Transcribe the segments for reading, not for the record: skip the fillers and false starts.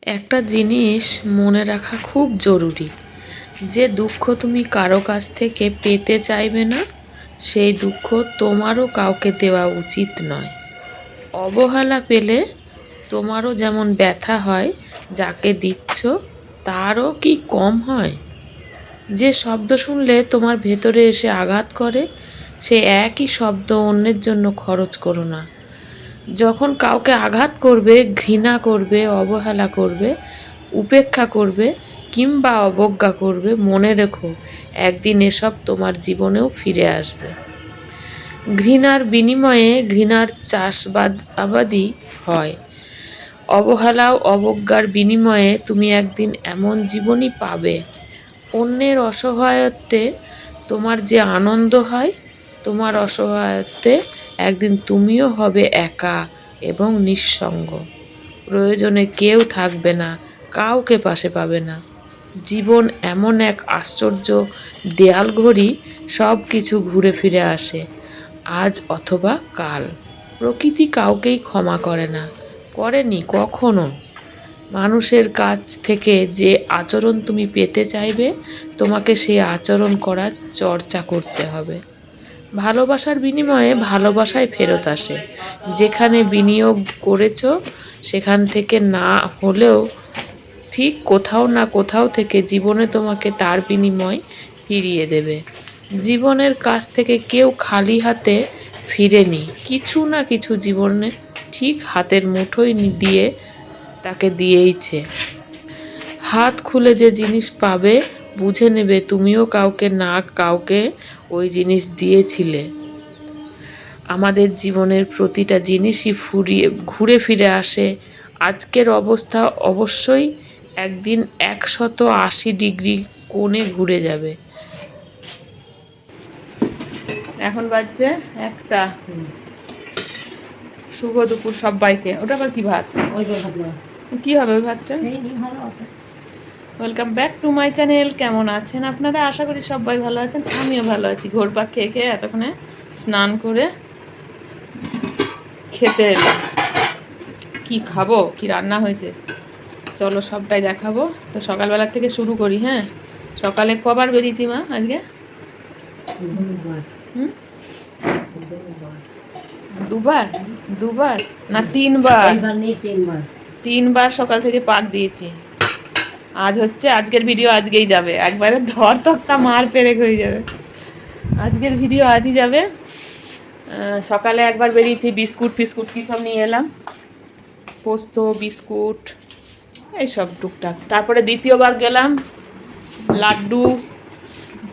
একটা জিনিস মনে রাখা খুব জরুরি, যে দুঃখ তুমি কারো কাছ থেকে পেতে চাইবে না, সেই দুঃখ তোমারও কাউকে দেওয়া উচিত নয়। অবহেলা পেলে তোমারও যেমন ব্যথা হয়, যাকে দিচ্ছ তারও কি কম হয়? যে শব্দ শুনলে তোমার ভেতরে এসে আঘাত করে, সে একই শব্দ অন্যের জন্য খরচ করো না। যখন কাউকে আঘাত করবে, ঘৃণা করবে, অবহেলা করবে, উপেক্ষা করবে কিংবা অবজ্ঞা করবে, মনে রেখো একদিন এসব তোমার জীবনেও ফিরে আসবে। ঘৃণার বিনিময়ে ঘৃণার চাষাবাদই হয়। অবহেলা ও অবজ্ঞার বিনিময়ে তুমি একদিন এমন জীবনই পাবে, অন্যের অসহায়ত্বে তোমার যে আনন্দ হয়, তোমার অসহায়ত্বে একদিন তুমিও হবে একা এবং নিঃসঙ্গ। প্রয়োজনে কেউ থাকবে না, কাউকে পাশে পাবে না। জীবন এমন এক আশ্চর্য দেয়াল ঘড়ি, সব কিছু ঘুরে ফিরে আসে, আজ অথবা কাল। প্রকৃতি কাউকেই ক্ষমা করে না, করেনি কখনো। মানুষের কাছ থেকে যে আচরণ তুমি পেতে চাইবে, তোমাকে সেই আচরণ করার চর্চা করতে হবে। ভালোবাসার বিনিময়ে ভালোবাসাই ফেরত আসে। যেখানে বিনিয়োগ করেছো সেখান থেকে না হলেও ঠিক কোথাও না কোথাও থেকে জীবনে তোমাকে তার বিনিময় ফিরিয়ে দেবে। জীবনের কাছ থেকে কেউ খালি হাতে ফিরেনি, কিছু না কিছু জীবনে ঠিক হাতের মুঠোয় দিয়ে তাকে দিয়েইছে। হাত খুলে যে জিনিস পাবে, বুঝে নেবে তুমিও কাউকে না কাউকে ওই জিনিস দিয়েছিলে। আমাদের জীবনের প্রতিটা জিনিসই ঘুরে ফিরে আসে। আজকের অবস্থা অবশ্যই একদিন 180 ডিগ্রি কোণে ঘুরে যাবে। এখন বাজছে 1টা। শুভ দুপুর সবাইকে। ওটা আবার কি ভাত? কি হবে ওই ভাতটা? Welcome back to my channel. কেমন আছেন আপনারা? আশা করি সবাই ভালো আছেন, আমিও ভালো আছি। ঘোরপাক খেয়ে খেয়ে এতক্ষণে স্নান করে খেতে এলাম। কি খাবো, কি রান্না হয়েছে চলো সবটাই দেখাবো। তো সকালবেলার থেকে শুরু করি। হ্যাঁ, সকালে কবার বেরিয়েছি মা আজকে? দুবার না 3বার? 3বার সকাল থেকে পাক দিয়েছি। আজ হচ্ছে আজকের ভিডিও আজকেই যাবে, একবারে ধর তক্তা মার পেরেক হয়ে যাবে। আজকের ভিডিও আজই যাবে। সকালে একবার বেরিয়েছি, বিস্কুট ফিস্কুট কী সব নিয়ে এলাম, পোস্ত বিস্কুট এইসব টুকটাক। তারপরে দ্বিতীয়বার গেলাম, লাড্ডু,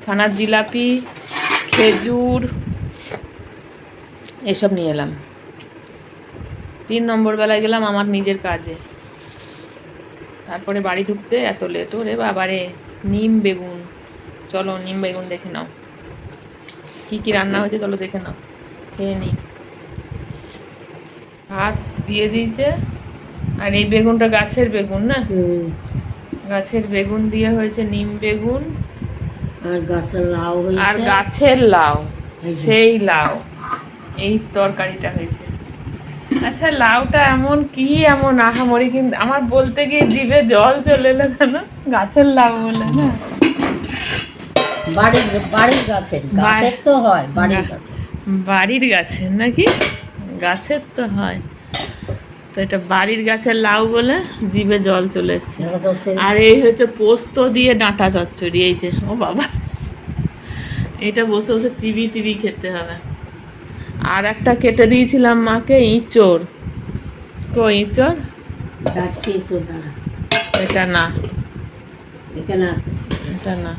ছানার জিলাপি, খেজুর এসব নিয়ে এলাম। 3 নম্বর বেলায় গেলাম আমার নিজের কাজে। তারপরে বাড়ি ঢুকতে এত লেট, রে বাবারে। নিম বেগুন, চলো নিম বেগুন দেখে নাও কি কি রান্না হয়েছে, চলো দেখে নাও, খেয়ে নিই। ভাত দিয়ে দিয়েছে, আর এই বেগুনটা গাছের বেগুন না, গাছের বেগুন দিয়ে হয়েছে নিম বেগুন, আর গাছের লাউ, সেই লাউ, এই তরকারিটা হয়েছে। আচ্ছা, লাউটা এমন আহামরি, কিন্তু আমার বলতে গিয়ে জিভে জল চলে এলো কেন? গাছের লাউ বলে না, বাড়ির গাছের নাকি, গাছের তো হয়। তো এটা বাড়ির গাছের লাউ বলে জিভে জল চলে এসছে। আর এই হচ্ছে পোস্ত দিয়ে ডাঁটা চচ্চড়ি। এই যে, ও বাবা, এটা বসে বসে চিবি চিবি খেতে হবে। আর একটা কেটে দিয়েছিলাম মাকে, ইঁচড়। কই ইঁচড়? এটা না, এটা না।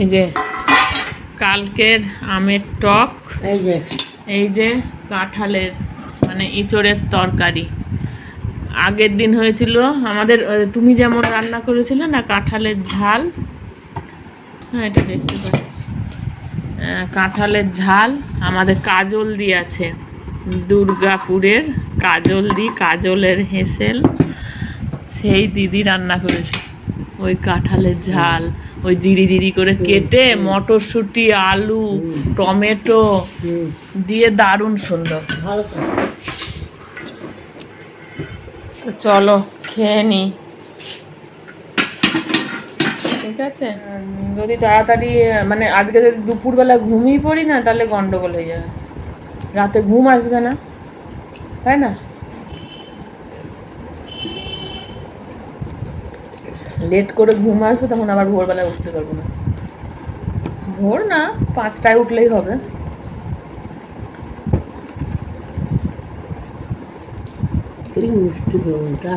এই যে কালকের আমের টক, এই যে কাঁঠালের মানে ইঁচড়ের তরকারি। আগের দিন হয়েছিল আমাদের, তুমি যেমন রান্না করেছিলে না, কাঁঠালের ঝাল। হ্যাঁ, এটা দেখতে পাচ্ছি, কাঁঠালের ঝাল। আমাদের কাজল দি আছে, দুর্গাপুরের কাজল দি, কাজলের হেসেল, সেই দিদি রান্না করেছে ওই কাঁঠালের ঝাল। ওই জিরি জিরি করে কেটে মটরশুঁটি, আলু, টমেটো দিয়ে দারুণ সুন্দর। তো চলো খেয়ে নি, ঠিক আছে? যদি তাড়াতাড়ি মানে আজকে যদি দুপুরবেলা ঘুমিয়ে পড়ি না, তাহলে গন্ডগোল হয়ে যাবে, রাতে ঘুম আসবে না, তাই না? লেট করে ঘুম আসবে, তখন আবার ভোরবেলায় উঠতে পারবো না। ভোর না, 5টায় উঠলেই হবে। কি মিষ্টি বেগুনটা।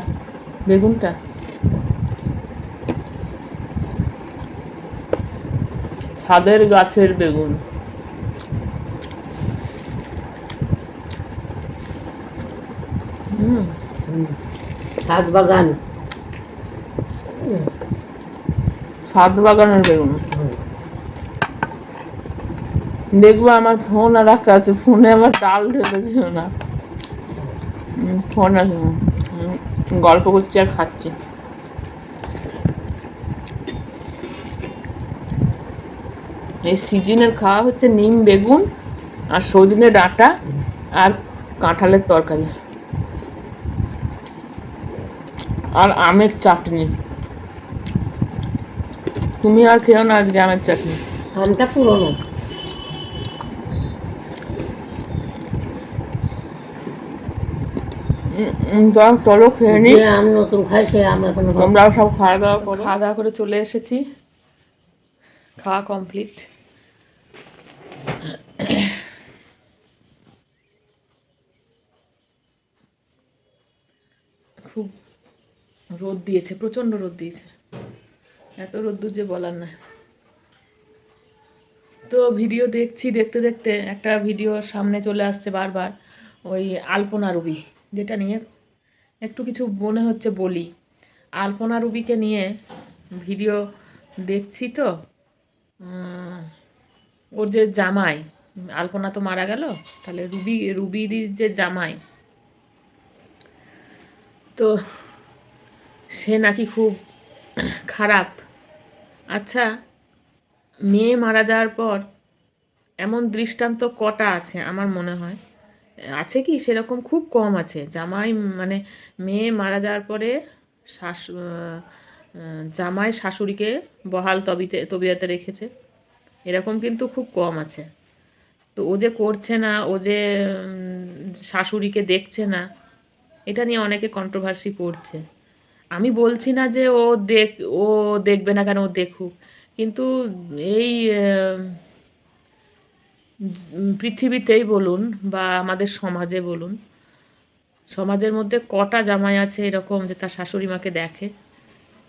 বেগুনটা ছাদের গাছের বেগুন। হুম, ছাদ বাগান। ছাদ বাগানের বেগুন। দেখবো আমার ফোন আর রাখা আছে, ফোনে আবার ডাল ঢেলেছিল না। ফোন আছে, গল্প করছি আর খাচ্ছি। এই সিজনের খাওয়া হচ্ছে নিম বেগুন আর সজনে ডাঁটা আর কাঁঠালের তরকারি আর আমের চাটনি। তুমি আর খেও না আজকে আমের চাটনি। আমটা পুরনো। চলো খেয়ে নি। যে আম নতুন খাই সে আম এখনো তোমরাও সব খাওয়া দাওয়া করো। খাওয়া দাওয়া করে চলে এসেছি, খাওয়া কমপ্লিট। খুব রোদ দিয়েছে, প্রচণ্ড রোদ দিয়েছে, এত রোদ্দুর যে বলার না। তো ভিডিও দেখছি, দেখতে দেখতে একটা ভিডিও সামনে চলে আসছে বারবার, ওই আলপনা রুবি, যেটা নিয়ে একটু কিছু মনে হচ্ছে বলি। আলপনা রুবিকে নিয়ে ভিডিও দেখছি তো, ওর যে জামাই, আলপনা তো মারা গেল, তাহলে রুবিদির যে জামাই, তো সে নাকি খুব খারাপ। আচ্ছা, মেয়ে মারা যাওয়ার পর এমন দৃষ্টান্ত কটা আছে আমার মনে হয়, আছে কি সেরকম খুব কম আছে। জামাই মানে মেয়ে মারা যাওয়ার পরে জামাই শাশুড়িকে বহাল তবিয়তে রেখেছে, এরকম কিন্তু খুব কম আছে। তো ও যে করছে না, ও যে শাশুড়িকে দেখছে না, এটা নিয়ে অনেকে কন্ট্রোভার্সি করছে। আমি বলছি না যে ও দেখবে না, কেন ও দেখুক, কিন্তু এই পৃথিবীতেই বলুন বা আমাদের সমাজে বলুন, সমাজের মধ্যে কটা জামাই আছে এরকম যে তার শাশুড়ি মাকে দেখে?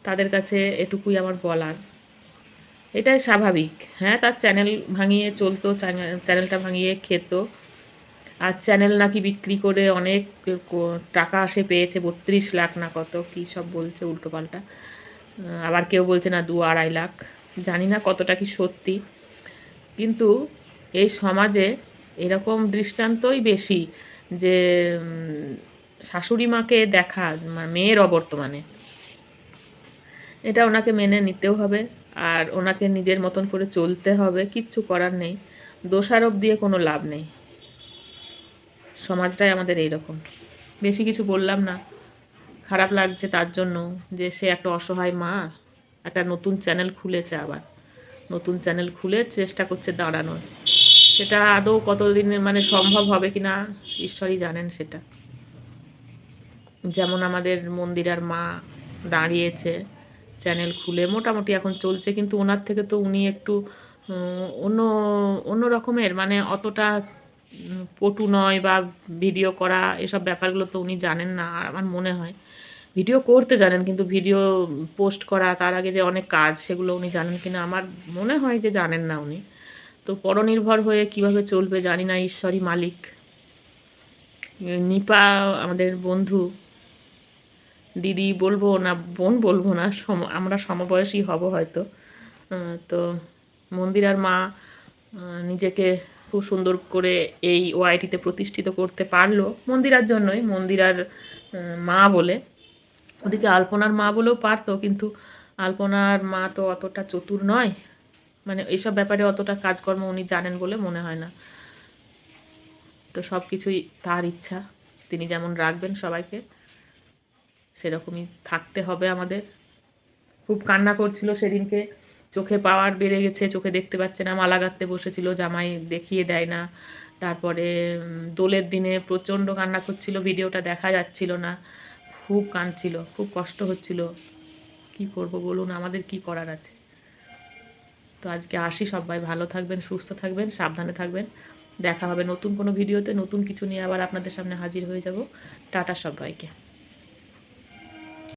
তাদের কাছে এটুকুই আমার বলার, এটাই স্বাভাবিক। হ্যাঁ, তার চ্যানেল ভাঙিয়ে চলতো, চ্যানেলটা ভাঙিয়ে খেত, আর চ্যানেল নাকি বিক্রি করে অনেক টাকা সে পেয়েছে, 32 লাখ না কত কী সব বলছে উল্টোপাল্টা। আবার কেউ বলছে না 2-2.5 লাখ, জানি না কতটা কি সত্যি। কিন্তু এই সমাজে এরকম দৃষ্টান্তই বেশি যে শাশুড়ি মাকে দেখা মেয়ের অবর্তমানে, এটা ওনাকে মেনে নিতেও হবে, আর ওনাকে নিজের মতন করে চলতে হবে, কিচ্ছু করার নেই। দোষারোপ দিয়ে কোনো লাভ নেই, সমাজটাই আমাদের এইরকম। বেশি কিছু বললাম না, খারাপ লাগছে তার জন্য যে সে একটা অসহায় মা, একটা নতুন চ্যানেল খুলেছে, আবার নতুন চ্যানেল খুলে চেষ্টা করছে দাঁড়ানোর। সেটা আদৌ কতদিন মানে সম্ভব হবে কি না ঈশ্বরই জানেন সেটা। যেমন আমাদের মন্দিরার মা দাঁড়িয়েছে চ্যানেল খুলে, মোটামুটি এখন চলছে, কিন্তু ওনার থেকে তো উনি একটু অন্য অন্য রকমের, মানে অতটা পটু নয়, বা ভিডিও করা এসব ব্যাপারগুলো তো উনি জানেন না আমার মনে হয়। ভিডিও করতে জানেন, কিন্তু ভিডিও পোস্ট করা, তার আগে যে অনেক কাজ, সেগুলো উনি জানেন কিনা আমার মনে হয় যে জানেন না উনি। তো পরনির্ভর হয়ে কিভাবে চলবে জানি না, ঈশ্বরই মালিক। নিপা আমাদের বন্ধু, দিদি বলবো না, বোন বলবো না, আমরা সমবয়সী হব হয়তো। তো মন্দিরার মা নিজেকে খুব সুন্দর করে এই ওআইটিতে প্রতিষ্ঠিত করতে পারলো মন্দিরার জন্যই, মন্দিরার মা বলে। ওদিকে আলপনার মা বলেও পারতো, কিন্তু আলপনার মা তো অতটা চতুর নয়, মানে এইসব ব্যাপারে অতটা কাজকর্ম উনি জানেন বলে মনে হয় না। তো সব কিছুই তার ইচ্ছা, তিনি যেমন রাখবেন সবাইকে। সেরকমই থাকতে হবে আমাদের। খুব কান্না করছিল সেদিনকে, চোখে পাওয়ার বেড়ে গেছে, চোখে দেখতে পাচ্ছে না, মালা গাঁথতে বসেছিল, জামাই দেখিয়ে দেয় না। তারপরে দোলের দিনে প্রচণ্ড কান্না করছিল, ভিডিওটা দেখা যাচ্ছিল না, খুব কাঁদছিল, খুব কষ্ট হচ্ছিল। কি করব বলুন, আমাদের কি করার আছে। তো আজকে আসি, সবাই ভালো থাকবেন, সুস্থ থাকবেন, সাবধানে থাকবেন। দেখা হবে নতুন কোনো ভিডিওতে, নতুন কিছু নিয়ে আবার আপনাদের সামনে হাজির হয়ে যাব। টাটা সবাইকে।